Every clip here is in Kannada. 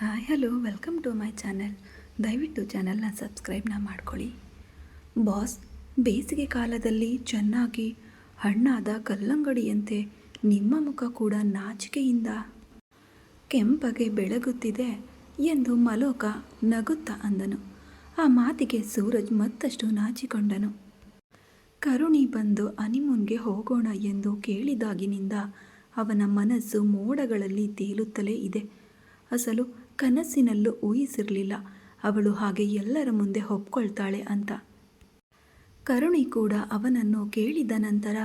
Hi hello welcome to my channel. ದಯವಿಟ್ಟು ಚಾನೆಲ್ನ ಸಬ್ಸ್ಕ್ರೈಬ್ನ ಮಾಡ್ಕೊಳ್ಳಿ. ಬಾಸ್, ಬೇಸಿಗೆ ಕಾಲದಲ್ಲಿ ಚೆನ್ನಾಗಿ ಹಣ್ಣಾದ ಕಲ್ಲಂಗಡಿಯಂತೆ ನಿಮ್ಮ ಮುಖ ಕೂಡ ನಾಚಿಕೆಯಿಂದ ಕೆಂಪಗೆ ಬೆಳಗುತ್ತಿದೆ ಎಂದು ಮಲೋಕ ನಗುತ್ತಾ ಅಂದನು. ಆ ಮಾತಿಗೆ ಸೂರಜ್ ಮತ್ತಷ್ಟು ನಾಚಿಕೊಂಡನು. ಕರುಣಿ ಬಂದು ಹನಿಮೂನ್ಗೆ ಹೋಗೋಣ ಎಂದು ಕೇಳಿದಾಗಿನಿಂದ ಅವನ ಮನಸ್ಸು ಮೋಡಗಳಲ್ಲಿ ತೇಲುತ್ತಲೇ ಇದೆ. ಅಸಲು ಕನಸಿನಲ್ಲೂ ಊಹಿಸಿರಲಿಲ್ಲ ಅವಳು ಹಾಗೆ ಎಲ್ಲರ ಮುಂದೆ ಒಪ್ಕೊಳ್ತಾಳೆ ಅಂತ. ಕರುಣಿ ಕೂಡ ಅವನನ್ನು ಕೇಳಿದ ನಂತರ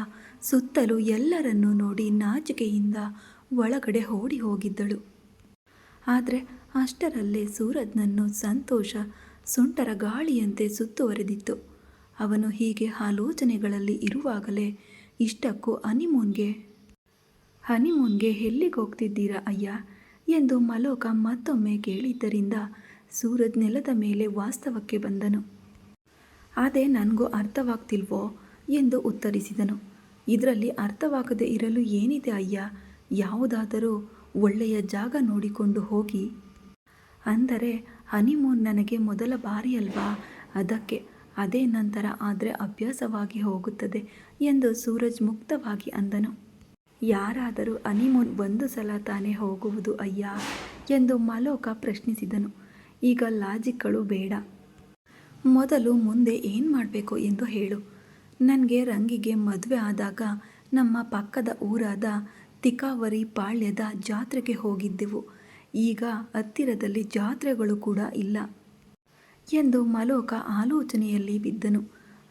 ಸುತ್ತಲೂ ಎಲ್ಲರನ್ನೂ ನೋಡಿ ನಾಚಿಕೆಯಿಂದ ಒಳಗಡೆ ಓಡಿ ಹೋಗಿದ್ದಳು. ಆದರೆ ಅಷ್ಟರಲ್ಲೇ ಸೂರಜ್ನನ್ನು ಸಂತೋಷ ಸುಂಟರ ಗಾಳಿಯಂತೆ ಸುತ್ತುವರೆದಿತ್ತು. ಅವನು ಹೀಗೆ ಆಲೋಚನೆಗಳಲ್ಲಿ ಇರುವಾಗಲೇ ಇಷ್ಟಕ್ಕೂ ಹನಿಮೂನ್ಗೆ ಎಲ್ಲಿಗೆ ಹೋಗ್ತಿದ್ದೀರಾ ಅಯ್ಯ ಎಂದು ಮಲೋಕ ಮತ್ತೊಮ್ಮೆ ಕೇಳಿದ್ದರಿಂದ ಸೂರಜ್ ನೆಲದ ಮೇಲೆ ವಾಸ್ತವಕ್ಕೆ ಬಂದನು. ಅದೇ ನನಗೂ ಅರ್ಥವಾಗ್ತಿಲ್ವೋ ಎಂದು ಉತ್ತರಿಸಿದನು. ಇದರಲ್ಲಿ ಅರ್ಥವಾಗದೇ ಇರಲು ಏನಿದೆ ಅಯ್ಯ, ಯಾವುದಾದರೂ ಒಳ್ಳೆಯ ಜಾಗ ನೋಡಿಕೊಂಡು ಹೋಗಿ. ಅಂದರೆ ಹನಿಮೂನ್ ನನಗೆ ಮೊದಲ ಬಾರಿ ಅಲ್ವಾ, ಅದಕ್ಕೆ. ಅದೇ ನಂತರ ಆದರೆ ಅಭ್ಯಾಸವಾಗಿ ಹೋಗುತ್ತದೆ ಎಂದು ಸೂರಜ್ ಮುಕ್ತವಾಗಿ ಅಂದನು. ಯಾರಾದರೂ ಹನಿಮೂನ್ ಒಂದು ಸಲ ತಾನೇ ಹೋಗುವುದು ಅಯ್ಯ ಎಂದು ಮಲೋಕ ಪ್ರಶ್ನಿಸಿದನು. ಈಗ ಲಾಜಿಕ್ಗಳು ಬೇಡ, ಮೊದಲು ಮುಂದೆ ಏನು ಮಾಡಬೇಕು ಎಂದು ಹೇಳು. ನನಗೆ ರಂಗಿಗೆ ಮದುವೆ ಆದಾಗ ನಮ್ಮ ಪಕ್ಕದ ಊರಾದ ತಿಕಾವರಿ ಪಾಳ್ಯದ ಜಾತ್ರೆಗೆ ಹೋಗಿದ್ದೆವು. ಈಗ ಹತ್ತಿರದಲ್ಲಿ ಜಾತ್ರೆಗಳು ಕೂಡ ಇಲ್ಲ ಎಂದು ಮಲೋಕ ಆಲೋಚನೆಯಲ್ಲಿ ಬಿದ್ದನು.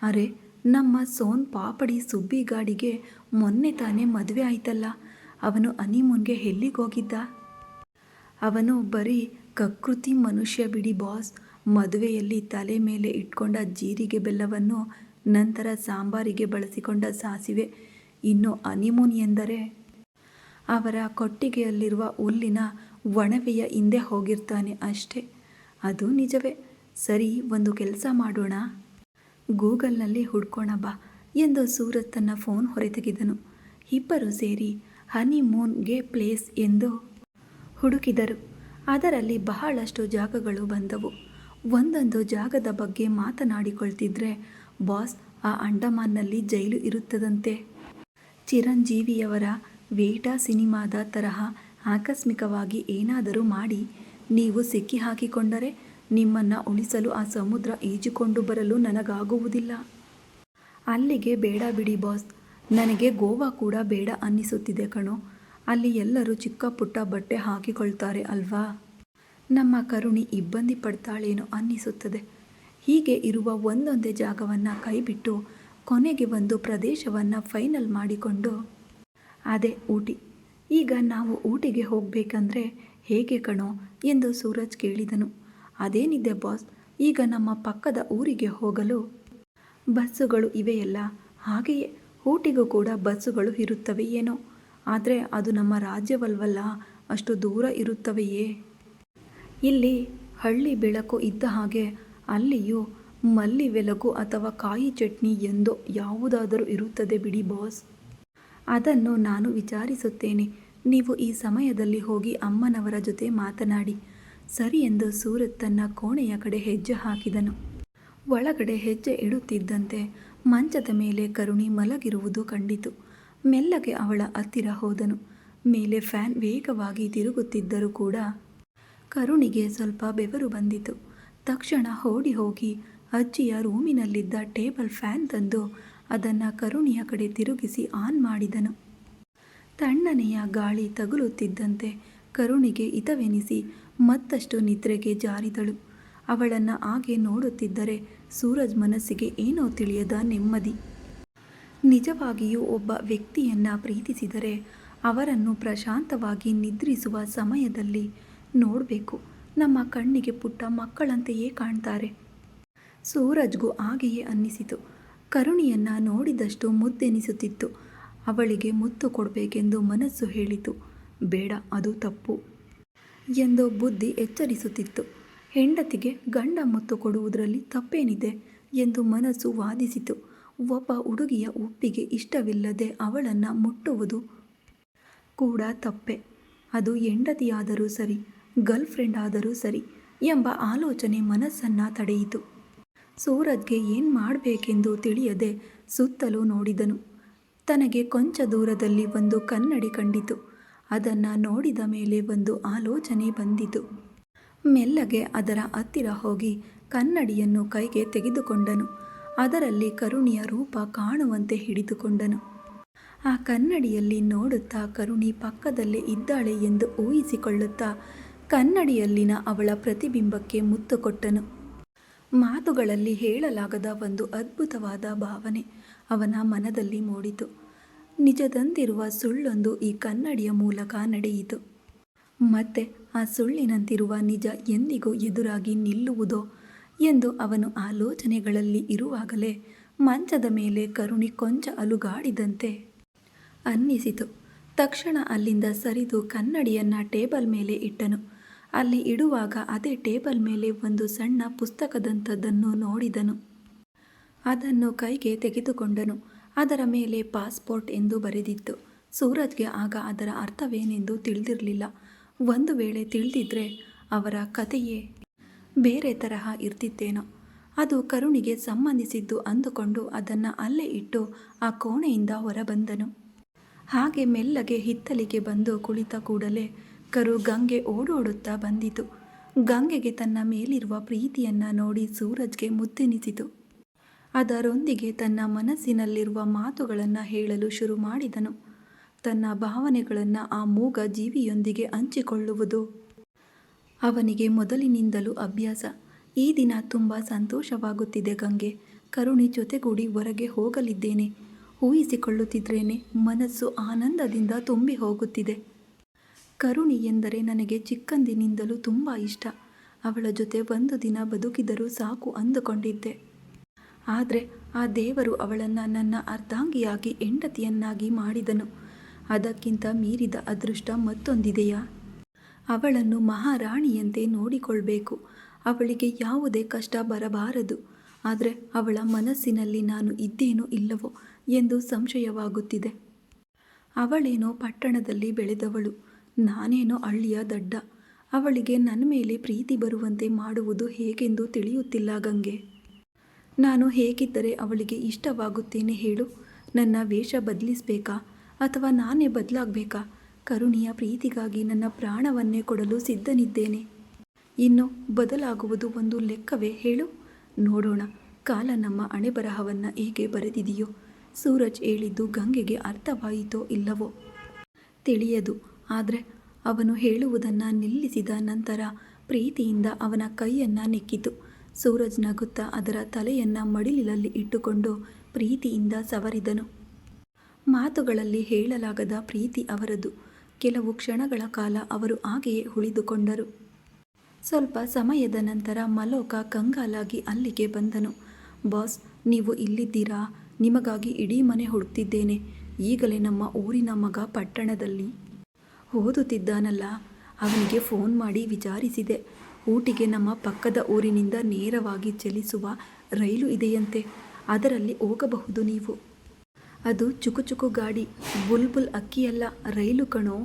ಅರೆ, ನಮ್ಮ ಸೋನ್ ಪಾಪಡಿ ಸುಬ್ಬಿಗಾಡಿಗೆ ಮೊನ್ನೆ ತಾನೇ ಮದುವೆ ಆಯ್ತಲ್ಲ, ಅವನು ಹನಿಮೂನ್ಗೆ ಎಲ್ಲಿಗೋಗಿದ್ದ? ಅವನು ಬರೀ ಕಕೃತಿ ಮನುಷ್ಯ ಬಿಡಿ ಬಾಸ್. ಮದುವೆಯಲ್ಲಿ ತಲೆ ಮೇಲೆ ಇಟ್ಕೊಂಡ ಜೀರಿಗೆ ಬೆಲ್ಲವನ್ನು, ನಂತರ ಸಾಂಬಾರಿಗೆ ಬಳಸಿಕೊಂಡ ಸಾಸಿವೆ, ಇನ್ನು ಹನಿಮೂನ್ ಎಂದರೆ ಅವರ ಕೊಟ್ಟಿಗೆಯಲ್ಲಿರುವ ಹುಲ್ಲಿನ ಒಣವೆಯ ಹಿಂದೆ ಹೋಗಿರ್ತಾನೆ ಅಷ್ಟೇ. ಅದು ನಿಜವೇ. ಸರಿ, ಒಂದು ಕೆಲಸ ಮಾಡೋಣ, ಗೂಗಲ್ನಲ್ಲಿ ಹುಡ್ಕೋಣ ಬಾ ಎಂದು ಸೂರಜ್ ತನ್ನ ಫೋನ್ ಹೊರತೆಗೆದನು. ಇಬ್ಬರು ಸೇರಿ ಹನಿಮೂನ್ಗೆ ಪ್ಲೇಸ್ ಎಂದು ಹುಡುಕಿದರು. ಅದರಲ್ಲಿ ಬಹಳಷ್ಟು ಜಾಗಗಳು ಬಂದವು. ಒಂದೊಂದು ಜಾಗದ ಬಗ್ಗೆ ಮಾತನಾಡಿಕೊಳ್ತಿದ್ರೆ, ಬಾಸ್, ಆ ಅಂಡಮಾನ್ನಲ್ಲಿ ಜೈಲು ಇರುತ್ತದಂತೆ. ಚಿರಂಜೀವಿಯವರ ವೇಟಾ ಸಿನಿಮಾದ ತರಹ ಆಕಸ್ಮಿಕವಾಗಿ ಏನಾದರೂ ಮಾಡಿ ನೀವು ಸಿಕ್ಕಿ ಹಾಕಿಕೊಂಡರೆ ನಿಮ್ಮನ್ನು ಉಳಿಸಲು ಆ ಸಮುದ್ರ ಈಜಿಕೊಂಡು ಬರಲು ನನಗಾಗುವುದಿಲ್ಲ. ಅಲ್ಲಿಗೆ ಬೇಡ ಬಿಡಿ ಬಾಸ್, ನನಗೆ ಗೋವಾ ಕೂಡ ಬೇಡ ಅನ್ನಿಸುತ್ತಿದೆ ಕಣೋ. ಅಲ್ಲಿ ಎಲ್ಲರೂ ಚಿಕ್ಕ ಪುಟ್ಟ ಬಟ್ಟೆ ಹಾಕಿಕೊಳ್ತಾರೆ ಅಲ್ವಾ, ನಮ್ಮ ಕರುಣಿ ಇಬ್ಬಂದಿ ಪಡ್ತಾಳೇನೋ ಅನ್ನಿಸುತ್ತದೆ. ಹೀಗೆ ಇರುವ ಒಂದೊಂದೇ ಜಾಗವನ್ನು ಕೈಬಿಟ್ಟು ಕೊನೆಗೆ ಒಂದು ಪ್ರದೇಶವನ್ನು ಫೈನಲ್ ಮಾಡಿಕೊಂಡು, ಅದೇ ಊಟಿ. ಈಗ ನಾವು ಊಟಿಗೆ ಹೋಗಬೇಕಂದ್ರೆ ಹೇಗೆ ಕಣೋ ಎಂದು ಸೂರಜ್ ಕೇಳಿದನು. ಅದೇನಿದೆ ಬಾಸ್, ಈಗ ನಮ್ಮ ಪಕ್ಕದ ಊರಿಗೆ ಹೋಗಲು ಬಸ್ಸುಗಳು ಇವೆಯಲ್ಲ, ಹಾಗೆಯೇ ಊಟಿಗೂ ಕೂಡ ಬಸ್ಸುಗಳು ಇರುತ್ತವೆ ಏನೋ. ಆದರೆ ಅದು ನಮ್ಮ ರಾಜ್ಯವಲ್ವಲ್ಲ, ಅಷ್ಟು ದೂರ ಇರುತ್ತವೆಯೇ. ಇಲ್ಲಿ ಹಳ್ಳಿ ಬೆಳಕು ಇದ್ದ ಹಾಗೆ ಅಲ್ಲಿಯೂ ಮಲ್ಲಿ ವೆಲಗು ಅಥವಾ ಕಾಯಿ ಚಟ್ನಿ ಎಂದೋ ಯಾವುದಾದರೂ ಇರುತ್ತದೆ ಬಿಡಿ ಬಾಸ್. ಅದನ್ನು ನಾನು ವಿಚಾರಿಸುತ್ತೇನೆ. ನೀವು ಈ ಸಮಯದಲ್ಲಿ ಹೋಗಿ ಅಮ್ಮನವರ ಜೊತೆ ಮಾತನಾಡಿ. ಸರಿ ಎಂದು ಸೂರಜ್ ತನ್ನ ಕೋಣೆಯ ಕಡೆ ಹೆಜ್ಜೆ ಹಾಕಿದನು. ಒಳಗಡೆ ಹೆಜ್ಜೆ ಇಡುತ್ತಿದ್ದಂತೆ ಮಂಚದ ಮೇಲೆ ಕರುಣಿ ಮಲಗಿರುವುದು ಕಂಡಿತು. ಮೆಲ್ಲಗೆ ಅವಳ ಹತ್ತಿರ ಹೋದನು. ಮೇಲೆ ಫ್ಯಾನ್ ವೇಗವಾಗಿ ತಿರುಗುತ್ತಿದ್ದರೂ ಕೂಡ ಕರುಣಿಗೆ ಸ್ವಲ್ಪ ಬೆವರು ಬಂದಿತು. ತಕ್ಷಣ ಓಡಿ ಹೋಗಿ ಅಜ್ಜಿಯ ರೂಮಿನಲ್ಲಿದ್ದ ಟೇಬಲ್ ಫ್ಯಾನ್ ತಂದು ಅದನ್ನು ಕರುಣಿಯ ಕಡೆ ತಿರುಗಿಸಿ ಆನ್ ಮಾಡಿದನು. ತಣ್ಣನೆಯ ಗಾಳಿ ತಗುಲುತ್ತಿದ್ದಂತೆ ಕರುಣಿಗೆ ಹಿತವೆನಿಸಿ ಮತ್ತಷ್ಟು ನಿದ್ರೆಗೆ ಜಾರಿದಳು. ಅವಳನ್ನು ಹಾಗೆ ನೋಡುತ್ತಿದ್ದರೆ ಸೂರಜ್ ಮನಸ್ಸಿಗೆ ಏನೋ ತಿಳಿಯದ ನೆಮ್ಮದಿ. ನಿಜವಾಗಿಯೂ ಒಬ್ಬ ವ್ಯಕ್ತಿಯನ್ನು ಪ್ರೀತಿಸಿದರೆ ಅವರನ್ನು ಪ್ರಶಾಂತವಾಗಿ ನಿದ್ರಿಸುವ ಸಮಯದಲ್ಲಿ ನೋಡಬೇಕು. ನಮ್ಮ ಕಣ್ಣಿಗೆ ಪುಟ್ಟ ಮಕ್ಕಳಂತೆಯೇ ಕಾಣ್ತಾರೆ. ಸೂರಜ್ಗೂ ಹಾಗೆಯೇ ಅನ್ನಿಸಿತು. ಕರುಣಿಯನ್ನು ನೋಡಿದಷ್ಟು ಮುದ್ದೆನಿಸುತ್ತಿತ್ತು. ಅವಳಿಗೆ ಮುತ್ತು ಕೊಡಬೇಕೆಂದು ಮನಸ್ಸು ಹೇಳಿತು. ಬೇಡ, ಅದು ತಪ್ಪು ಎಂದು ಬುದ್ಧಿ ಎಚ್ಚರಿಸುತ್ತಿತ್ತು. ಹೆಂಡತಿಗೆ ಗಂಡ ಮುತ್ತು ಕೊಡುವುದರಲ್ಲಿ ತಪ್ಪೇನಿದೆ ಎಂದು ಮನಸ್ಸು ವಾದಿಸಿತು. ಒಬ್ಬ ಹುಡುಗಿಯ ಒಪ್ಪಿಗೆ ಇಷ್ಟವಿಲ್ಲದೆ ಅವಳನ್ನು ಮುಟ್ಟುವುದು ಕೂಡ ತಪ್ಪೆ. ಅದು ಹೆಂಡತಿಯಾದರೂ ಸರಿ. ಗರ್ಲ್ ಫ್ರೆಂಡ್ ಆದರೂ ಸರಿ ಎಂಬ ಆಲೋಚನೆ ಮನಸ್ಸನ್ನು ತಡೆಯಿತು. ಸೂರಜ್ಗೆ ಏನು ಮಾಡಬೇಕೆಂದು ತಿಳಿಯದೆ ಸುತ್ತಲೂ ನೋಡಿದನು. ತನಗೆ ಕೊಂಚ ದೂರದಲ್ಲಿ ಒಂದು ಕನ್ನಡಿ ಕಂಡಿತು. ಅದನ್ನು ನೋಡಿದ ಮೇಲೆ ಒಂದು ಆಲೋಚನೆ ಬಂದಿತು. ಮೆಲ್ಲಗೆ ಅದರ ಹತ್ತಿರ ಹೋಗಿ ಕನ್ನಡಿಯನ್ನು ಕೈಗೆ ತೆಗೆದುಕೊಂಡನು. ಅದರಲ್ಲಿ ಕರುಣಿಯ ರೂಪ ಕಾಣುವಂತೆ ಹಿಡಿದುಕೊಂಡನು. ಆ ಕನ್ನಡಿಯಲ್ಲಿ ನೋಡುತ್ತಾ ಕರುಣಿ ಪಕ್ಕದಲ್ಲೇ ಇದ್ದಾಳೆ ಎಂದು ಊಹಿಸಿಕೊಳ್ಳುತ್ತಾ ಕನ್ನಡಿಯಲ್ಲಿನ ಅವಳ ಪ್ರತಿಬಿಂಬಕ್ಕೆ ಮುತ್ತು ಕೊಟ್ಟನು. ಮಾತುಗಳಲ್ಲಿ ಹೇಳಲಾಗದ ಒಂದು ಅದ್ಭುತವಾದ ಭಾವನೆ ಅವನ ಮನದಲ್ಲಿ ಮೂಡಿತು. ನಿಜದಂತಿರುವ ಸುಳ್ಳೊಂದು ಈ ಕನ್ನಡಿಯ ಮೂಲಕ ನಡೆಯಿತು. ಮತ್ತೆ ಆ ಸುಳ್ಳಿನಂತಿರುವ ನಿಜ ಎಂದಿಗೂ ಎದುರಾಗಿ ನಿಲ್ಲುವುದೋ ಎಂದು ಅವನು ಆಲೋಚನೆಗಳಲ್ಲಿ ಇರುವಾಗಲೇ ಮಂಚದ ಮೇಲೆ ಕರುಣಿ ಕೊಂಚ ಅಲುಗಾಡಿದಂತೆ ಅನ್ನಿಸಿತು. ತಕ್ಷಣ ಅಲ್ಲಿಂದ ಸರಿದು ಕನ್ನಡಿಯನ್ನು ಟೇಬಲ್ ಮೇಲೆ ಇಟ್ಟನು. ಅಲ್ಲಿ ಇಡುವಾಗ ಅದೇ ಟೇಬಲ್ ಮೇಲೆ ಒಂದು ಸಣ್ಣ ಪುಸ್ತಕದಂಥದ್ದನ್ನು ನೋಡಿದನು. ಅದನ್ನು ಕೈಗೆ ತೆಗೆದುಕೊಂಡನು. ಅದರ ಮೇಲೆ ಪಾಸ್ಪೋರ್ಟ್ ಎಂದು ಬರೆದಿತ್ತು. ಸೂರಜ್ಗೆ ಆಗ ಅದರ ಅರ್ಥವೇನೆಂದು ತಿಳಿದಿರಲಿಲ್ಲ. ಒಂದು ವೇಳೆ ತಿಳಿದಿದ್ರೆ ಅವರ ಕಥೆಯೇ ಬೇರೆ ತರಹ ಇರ್ತಿತ್ತೇನೋ. ಅದು ಕರುಣಿಗೆ ಸಂಬಂಧಿಸಿದ್ದು ಅಂದುಕೊಂಡು ಅದನ್ನು ಅಲ್ಲೇ ಇಟ್ಟು ಆ ಕೋಣೆಯಿಂದ ಹೊರಬಂದನು. ಹಾಗೆ ಮೆಲ್ಲಗೆ ಹಿತ್ತಲಿಗೆ ಬಂದು ಕುಳಿತ ಕೂಡಲೇ ಕರು ಗಂಗೆ ಓಡೋಡುತ್ತಾ ಬಂದಿತು. ಗಂಗೆಗೆ ತನ್ನ ಮೇಲಿರುವ ಪ್ರೀತಿಯನ್ನು ನೋಡಿ ಸೂರಜ್ಗೆ ಮುದ್ದೆನಿಸಿತು. ಅದರೊಂದಿಗೆ ತನ್ನ ಮನಸ್ಸಿನಲ್ಲಿರುವ ಮಾತುಗಳನ್ನು ಹೇಳಲು ಶುರು ಮಾಡಿದನು. ತನ್ನ ಭಾವನೆಗಳನ್ನು ಆ ಮೂಗ ಜೀವಿಯೊಂದಿಗೆ ಹಂಚಿಕೊಳ್ಳುವುದು ಅವನಿಗೆ ಮೊದಲಿನಿಂದಲೂ ಅಭ್ಯಾಸ. ಈ ದಿನ ತುಂಬ ಸಂತೋಷವಾಗುತ್ತಿದೆ ಗಂಗೆ. ಕರುಣಿ ಜೊತೆಗೂಡಿ ಹೊರಗೆ ಹೋಗಲಿದ್ದೇನೆ ಊಹಿಸಿಕೊಳ್ಳುತ್ತಿದ್ರೇನೆ ಮನಸ್ಸು ಆನಂದದಿಂದ ತುಂಬಿ ಹೋಗುತ್ತಿದೆ. ಕರುಣಿ ಎಂದರೆ ನನಗೆ ಚಿಕ್ಕಂದಿನಿಂದಲೂ ತುಂಬ ಇಷ್ಟ. ಅವಳ ಜೊತೆ ಒಂದು ದಿನ ಬದುಕಿದರೂ ಸಾಕು ಅಂದುಕೊಂಡಿದ್ದೆ. ಆದರೆ ಆ ದೇವರು ಅವಳನ್ನು ನನ್ನ ಅರ್ಧಾಂಗಿಯಾಗಿ ಹೆಂಡತಿಯನ್ನಾಗಿ ಮಾಡಿದನು. ಅದಕ್ಕಿಂತ ಮೀರಿದ ಅದೃಷ್ಟ ಮತ್ತೊಂದಿದೆಯಾ? ಅವಳನ್ನು ಮಹಾರಾಣಿಯಂತೆ ನೋಡಿಕೊಳ್ಬೇಕು. ಅವಳಿಗೆ ಯಾವುದೇ ಕಷ್ಟ ಬರಬಾರದು. ಆದರೆ ಅವಳ ಮನಸ್ಸಿನಲ್ಲಿ ನಾನು ಇದ್ದೇನೋ ಇಲ್ಲವೋ ಎಂದು ಸಂಶಯವಾಗುತ್ತಿದೆ. ಅವಳೇನೋ ಪಟ್ಟಣದಲ್ಲಿ ಬೆಳೆದವಳು, ನಾನೇನೋ ಹಳ್ಳಿಯ ದಡ್ಡ. ಅವಳಿಗೆ ನನ್ನ ಮೇಲೆ ಪ್ರೀತಿ ಬರುವಂತೆ ಮಾಡುವುದು ಹೇಗೆಂದು ತಿಳಿಯುತ್ತಿಲ್ಲ ಗಂಗೆ. ನಾನು ಹೇಗಿದ್ದರೆ ಅವಳಿಗೆ ಇಷ್ಟವಾಗುತ್ತೇನೆ ಹೇಳು? ನನ್ನ ವೇಷ ಬದಲಿಸಬೇಕಾ ಅಥವಾ ನಾನೇ ಬದಲಾಗಬೇಕಾ? ಕರುಣಿಯ ಪ್ರೀತಿಗಾಗಿ ನನ್ನ ಪ್ರಾಣವನ್ನೇ ಕೊಡಲು ಸಿದ್ಧನಿದ್ದೇನೆ. ಇನ್ನು ಬದಲಾಗುವುದು ಒಂದು ಲೆಕ್ಕವೇ ಹೇಳು? ನೋಡೋಣ ಕಾಲ ನಮ್ಮ ಹಣೆಬರಹವನ್ನು ಹೇಗೆ ಬರೆದಿದೆಯೋ. ಸೂರಜ್ ಹೇಳಿದ್ದು ಗಂಗೆಗೆ ಅರ್ಥವಾಯಿತೋ ಇಲ್ಲವೋ ತಿಳಿಯದು. ಆದರೆ ಅವನು ಹೇಳುವುದನ್ನು ನಿಲ್ಲಿಸಿದ ನಂತರ ಪ್ರೀತಿಯಿಂದ ಅವನ ಕೈಯನ್ನು ನೆಕ್ಕಿತು. ಸೂರಜ್ ನಗುತ್ತಾ ಅದರ ತಲೆಯನ್ನು ಮಡಿಲಿನಲ್ಲಿ ಇಟ್ಟುಕೊಂಡು ಪ್ರೀತಿಯಿಂದ ಸವರಿದನು. ಮಾತುಗಳಲ್ಲಿ ಹೇಳಲಾಗದ ಪ್ರೀತಿ ಅವರದು. ಕೆಲವು ಕ್ಷಣಗಳ ಕಾಲ ಅವರು ಹಾಗೆಯೇ ಉಳಿದುಕೊಂಡರು. ಸ್ವಲ್ಪ ಸಮಯದ ನಂತರ ಮಲೋಕ ಕಂಗಾಲಾಗಿ ಅಲ್ಲಿಗೆ ಬಂದನು. ಬಾಸ್, ನೀವು ಇಲ್ಲಿದ್ದೀರಾ? ನಿಮಗಾಗಿ ಇಡೀ ಮನೆ ಹುಡುಕ್ತಿದ್ದೇನೆ. ಈಗಲೇ ನಮ್ಮ ಊರಿನ ಮಗ ಪಟ್ಟಣದಲ್ಲಿ ಓದುತ್ತಿದ್ದಾನಲ್ಲ, ಅವನಿಗೆ ಫೋನ್ ಮಾಡಿ ವಿಚಾರಿಸಿದೆ. ಊಟಿಗೆ ನಮ್ಮ ಪಕ್ಕದ ಊರಿನಿಂದ ನೇರವಾಗಿ ಚಲಿಸುವ ರೈಲು ಇದೆಯಂತೆ. ಅದರಲ್ಲಿ ಹೋಗಬಹುದು ನೀವು. ಅದು ಚುಕು ಗಾಡಿ, ಬುಲ್ಬುಲ್ ಅಕ್ಕಿಯಲ್ಲ, ರೈಲು ಕಣೋ.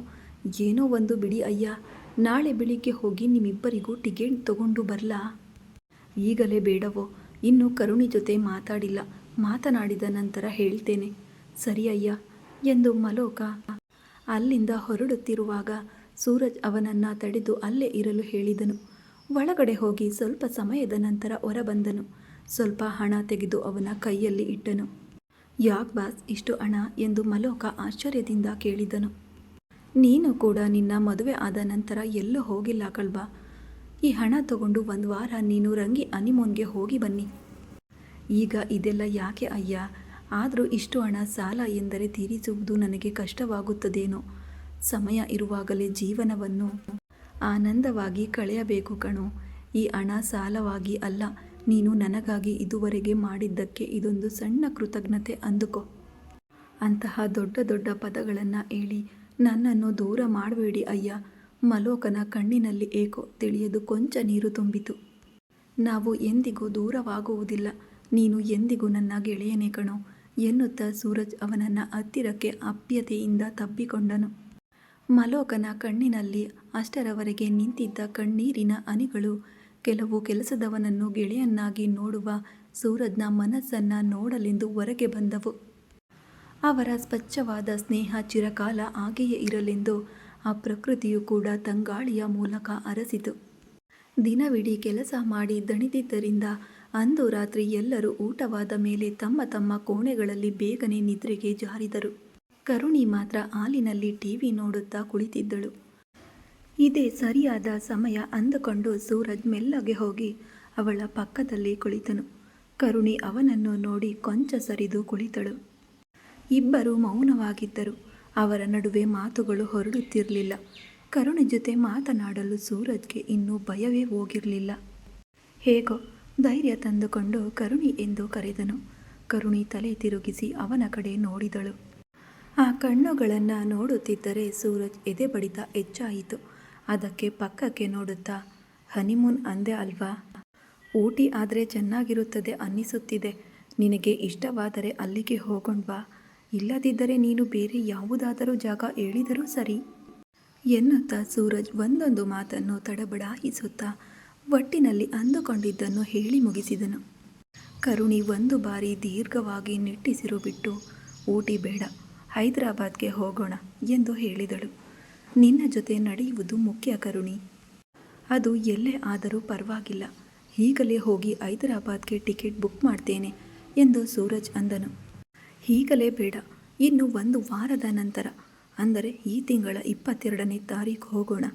ಏನೋ ಒಂದು ಬಿಡಿ ಅಯ್ಯ. ನಾಳೆ ಬೆಳಿಗ್ಗೆ ಹೋಗಿ ನಿಮ್ಮಿಬ್ಬರಿಗೂ ಟಿಕೆಟ್ ತಗೊಂಡು ಬರಲಾ? ಈಗಲೇ ಬೇಡವೋ? ಇನ್ನು ಕರುಣಿ ಜೊತೆ ಮಾತಾಡಿಲ್ಲ. ಮಾತನಾಡಿದ ನಂತರ ಹೇಳ್ತೇನೆ. ಸರಿ ಅಯ್ಯ ಎಂದು ಮಲೋಕ ಅಲ್ಲಿಂದ ಹೊರಡುತ್ತಿರುವಾಗ ಸೂರಜ್ ಅವನನ್ನು ತಡೆದು ಅಲ್ಲೇ ಇರಲು ಹೇಳಿದನು. ಒಳಗಡೆ ಹೋಗಿ ಸ್ವಲ್ಪ ಸಮಯದ ನಂತರ ಹೊರಬಂದನು. ಸ್ವಲ್ಪ ಹಣ ತೆಗೆದು ಅವನ ಕೈಯಲ್ಲಿ ಇಟ್ಟನು. ಯಾಕ್ ಬಾಸ್ ಇಷ್ಟು ಹಣ ಎಂದು ಮಲೋಕ ಆಶ್ಚರ್ಯದಿಂದ ಕೇಳಿದನು. ನೀನು ಕೂಡ ನಿನ್ನ ಮದುವೆ ಆದ ನಂತರ ಎಲ್ಲೂ ಹೋಗಿಲ್ಲ ಕಳ್ವಾ. ಈ ಹಣ ತಗೊಂಡು ಒಂದು ವಾರ ನೀನು ರಂಗಿ ಹನಿಮೂನ್ಗೆ ಹೋಗಿ ಬನ್ನಿ. ಈಗ ಇದೆಲ್ಲ ಯಾಕೆ ಅಯ್ಯ? ಆದರೂ ಇಷ್ಟು ಹಣ ಸಾಲ ಎಂದರೆ ತೀರಿಸುವುದು ನನಗೆ ಕಷ್ಟವಾಗುತ್ತದೇನೋ. ಸಮಯ ಇರುವಾಗಲೇ ಜೀವನವನ್ನು ಆನಂದವಾಗಿ ಕಳೆಯಬೇಕು ಕಣೋ. ಈ ಹಣ ಸಾಲವಾಗಿ ಅಲ್ಲ, ನೀನು ನನಗಾಗಿ ಇದುವರೆಗೆ ಮಾಡಿದ್ದಕ್ಕೆ ಇದೊಂದು ಸಣ್ಣ ಕೃತಜ್ಞತೆ ಅಂದುಕೋ. ಅಂತಹ ದೊಡ್ಡ ದೊಡ್ಡ ಪದಗಳನ್ನು ಹೇಳಿ ನನ್ನನ್ನು ದೂರ ಮಾಡಬೇಡಿ ಅಯ್ಯ. ಮಲೋಕನ ಕಣ್ಣಿನಲ್ಲಿ ಏಕೋ ತಿಳಿಯದು ಕೊಂಚ ನೀರು ತುಂಬಿತು. ನಾವು ಎಂದಿಗೂ ದೂರವಾಗುವುದಿಲ್ಲ. ನೀನು ಎಂದಿಗೂ ನನ್ನ ಗೆಳೆಯನೇ ಕಣೋ ಎನ್ನುತ್ತಾ ಸೂರಜ್ ಅವನನ್ನು ಹತ್ತಿರಕ್ಕೆ ಆಪ್ಯತೆಯಿಂದ ತಬ್ಬಿಕೊಂಡನು. ಮಲೋಕನ ಕಣ್ಣಿನಲ್ಲಿ ಅಷ್ಟರವರೆಗೆ ನಿಂತಿದ್ದ ಕಣ್ಣೀರಿನ ಹನಿಗಳು ಕೆಲವು ಕೆಲಸದವನನ್ನು ಗೆಳೆಯನ್ನಾಗಿ ನೋಡುವ ಸೂರಜ್ನ ಮನಸ್ಸನ್ನು ನೋಡಲೆಂದು ಹೊರಗೆ ಬಂದವು. ಅವರ ಸ್ವಚ್ಛವಾದ ಸ್ನೇಹ ಚಿರಕಾಲ ಹಾಗೆಯೇ ಇರಲೆಂದು ಆ ಪ್ರಕೃತಿಯು ಕೂಡ ತಂಗಾಳಿಯ ಮೂಲಕ ಅರಸಿತು. ದಿನವಿಡೀ ಕೆಲಸ ಮಾಡಿ ದಣಿದಿದ್ದರಿಂದ ಅಂದು ರಾತ್ರಿ ಎಲ್ಲರೂ ಊಟವಾದ ಮೇಲೆ ತಮ್ಮ ತಮ್ಮ ಕೋಣೆಗಳಲ್ಲಿ ಬೇಗನೆ ನಿದ್ರೆಗೆ ಜಾರಿದರು. ಕರುಣಿ ಮಾತ್ರ ಹಾಲಿನಲ್ಲಿ ಟಿವಿ ನೋಡುತ್ತಾ ಕುಳಿತಿದ್ದಳು. ಇದೇ ಸರಿಯಾದ ಸಮಯ ಅಂದುಕೊಂಡು ಸೂರಜ್ ಮೆಲ್ಲಗೆ ಹೋಗಿ ಅವಳ ಪಕ್ಕದಲ್ಲಿ ಕುಳಿತನು. ಕರುಣಿ ಅವನನ್ನು ನೋಡಿ ಕೊಂಚ ಸರಿದು ಕುಳಿತಳು. ಇಬ್ಬರು ಮೌನವಾಗಿದ್ದರು. ಅವರ ನಡುವೆ ಮಾತುಗಳು ಹೊರಡುತ್ತಿರಲಿಲ್ಲ. ಕರುಣಿ ಜೊತೆ ಮಾತನಾಡಲು ಸೂರಜ್ಗೆ ಇನ್ನೂ ಭಯವೇ ಹೋಗಿರಲಿಲ್ಲ. ಹೇಗೋ ಧೈರ್ಯ ತಂದುಕೊಂಡು ಕರುಣಿ ಎಂದು ಕರೆದನು. ಕರುಣಿ ತಲೆ ತಿರುಗಿಸಿ ಅವನ ಕಡೆ ನೋಡಿದಳು. ಆ ಕಣ್ಣುಗಳನ್ನು ನೋಡುತ್ತಿದ್ದರೆ ಸೂರಜ್ ಎದೆ ಬಡಿತ ಹೆಚ್ಚಾಯಿತು. ಅದಕ್ಕೆ ಪಕ್ಕಕ್ಕೆ ನೋಡುತ್ತಾ, ಹನಿಮೂನ್ ಅಂದೆ ಅಲ್ವಾ, ಊಟಿ ಆದರೆ ಚೆನ್ನಾಗಿರುತ್ತದೆ ಅನ್ನಿಸುತ್ತಿದೆ. ನಿನಗೆ ಇಷ್ಟವಾದರೆ ಅಲ್ಲಿಗೆ ಹೋಗೋಣ್ವಾ, ಇಲ್ಲದಿದ್ದರೆ ನೀನು ಬೇರೆ ಯಾವುದಾದರೂ ಜಾಗ ಹೇಳಿದರೂ ಸರಿ ಎನ್ನುತ್ತಾ ಸೂರಜ್ ಒಂದೊಂದು ಮಾತನ್ನು ತಡಬಡಾಯಿಸುತ್ತಾ ಒಟ್ಟಿನಲ್ಲಿ ಅಂದುಕೊಂಡಿದ್ದನ್ನು ಹೇಳಿ ಮುಗಿಸಿದನು. ಕರುಣಿ ಒಂದು ಬಾರಿ ದೀರ್ಘವಾಗಿ ನಿಟ್ಟುಸಿರು ಬಿಟ್ಟು, ಊಟಿ ಬೇಡ, ಹೈದರಾಬಾದ್ಗೆ ಹೋಗೋಣ ಎಂದು ಹೇಳಿದಳು. ನಿನ್ನ ಜೊತೆ ನಡೆಯುವುದು ಮುಖ್ಯ ಕರುಣಿ. ಅದು ಎಲ್ಲೇ ಆದರೂ ಪರವಾಗಿಲ್ಲ. ಈಗಲೇ ಹೋಗಿ ಹೈದರಾಬಾದ್ಗೆ ಟಿಕೆಟ್ ಬುಕ್ ಮಾಡ್ತೇನೆ ಎಂದು ಸೂರಜ್ ಅಂದನು. ಈಗಲೇ ಬೇಡ, ಇನ್ನು ಒಂದು ವಾರದ ನಂತರ, ಅಂದರೆ ಈ ತಿಂಗಳ 22ನೇ ತಾರೀಕು ಹೋಗೋಣ.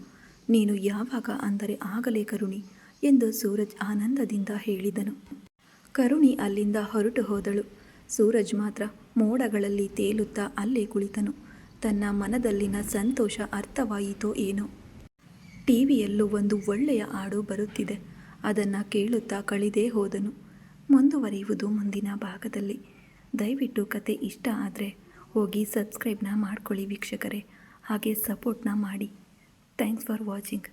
ನೀನು ಯಾವಾಗ ಅಂದರೆ ಆಗಲೇ ಕರುಣಿ ಎಂದು ಸೂರಜ್ ಆನಂದದಿಂದ ಹೇಳಿದನು. ಕರುಣಿ ಅಲ್ಲಿಂದ ಹೊರಟು ಹೋದಳು. ಸೂರಜ್ ಮಾತ್ರ ಮೋಡಗಳಲ್ಲಿ ತೇಲುತ್ತಾ ಅಲ್ಲೇ ಕುಳಿತನು. ತನ್ನ ಮನದಲ್ಲಿನ ಸಂತೋಷ ಅರ್ಥವಾಯಿತೋ ಏನೋ. ಟಿವಿಯಲ್ಲೂ ಒಂದು ಒಳ್ಳೆಯ ಹಾಡು ಬರುತ್ತಿದೆ. ಅದನ್ನು ಕೇಳುತ್ತಾ ಕಳೆದೇ ಹೋದನು. ಮುಂದುವರಿಯುವುದು ಮುಂದಿನ ಭಾಗದಲ್ಲಿ. ದಯವಿಟ್ಟು ಕತೆ ಇಷ್ಟ ಆದರೆ ಹೋಗಿ ಸಬ್ಸ್ಕ್ರೈಬ್ನ ಮಾಡ್ಕೊಳ್ಳಿ ವೀಕ್ಷಕರೇ, ಹಾಗೆ ಸಪೋರ್ಟ್ನ ಮಾಡಿ. Thanks for watching.